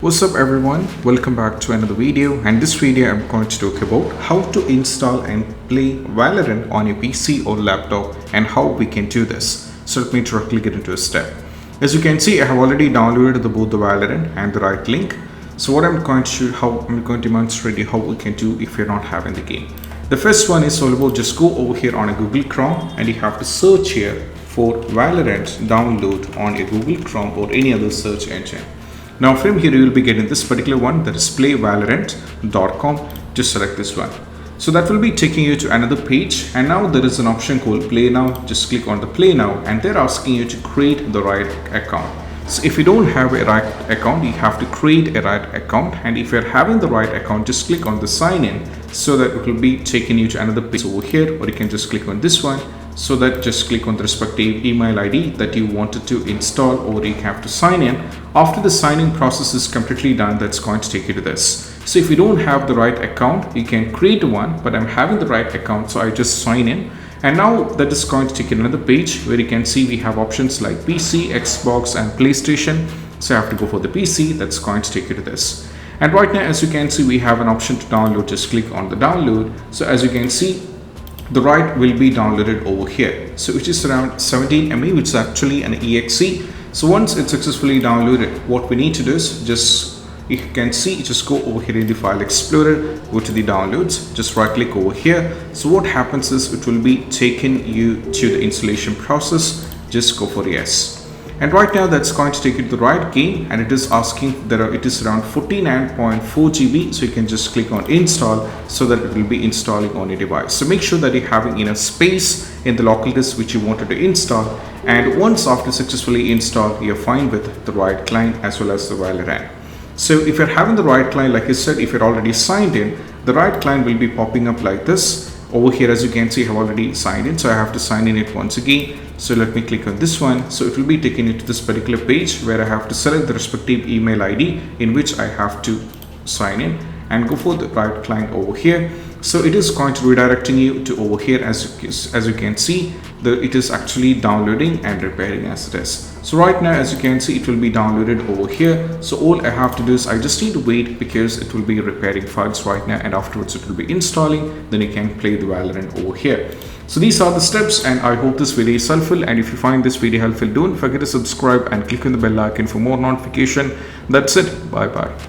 What's up everyone, welcome back to another video, and this video I'm going to talk about how to install and play Valorant on your PC or laptop and how we can do this. So let me directly get into a step. As you can see, I have already downloaded both the Valorant and the right link. So what I'm going to demonstrate you how we can do if you're not having the game. The first one is solvable. Just go over here on a Google Chrome and you have to search here for Valorant download on a Google Chrome or any other search engine. Now from here you will be getting this particular one, that is playvalorant.com. Just select this one. So that will be taking you to another page, and now there is an option called play now. Just click on the play now and they're asking you to create the right account. So if you don't have a right account, you have to create a right account, and if you're having the right account, just click on the sign in so that it will be taking you to another page over here, or you can just click on this one. So that just click on the respective email ID that you wanted to install, or you have to sign in. After the signing process is completely done, that's going to take you to this. So if you don't have the right account, you can create one, but I'm having the right account, so I just sign in. And now that is going to take you to another page where you can see we have options like PC, Xbox and PlayStation. So I have to go for the PC. That's going to take you to this. And right now, as you can see, we have an option to download. Just click on the download. So as you can see, the right will be downloaded over here. So which is around 17 MB, which is actually an exe. So once it's successfully downloaded, what we need to do is you can see, just go over here in the file explorer, go to the downloads, just right click over here. So what happens is it will be taking you to the installation process. Just go for yes. And right now that's going to take you to the right game, and it is asking it is around 49.4 GB. So you can just click on install so that it will be installing on your device. So make sure that you're having enough space in the local disk which you wanted to install, and once after successfully installed, you're fine with the right client as well as the Valorant. So if you're having the right client, like I said, if you're already signed in, the right client will be popping up like this. Over here, as you can see, I have already signed in, so I have to sign in it once again. So let me click on this one. So it will be taking you to this particular page where I have to select the respective email ID in which I have to sign in and go for the right client over here. So it is going to redirecting you to over here. As you can see, it is actually downloading and repairing as it is. So right now, as you can see, it will be downloaded over here. So all I have to do is I just need to wait because it will be repairing files right now, and afterwards it will be installing. Then you can play the Valorant over here. So these are the steps, and I hope this video is helpful. And if you find this video helpful, don't forget to subscribe and click on the bell icon for more notification. That's it. Bye bye.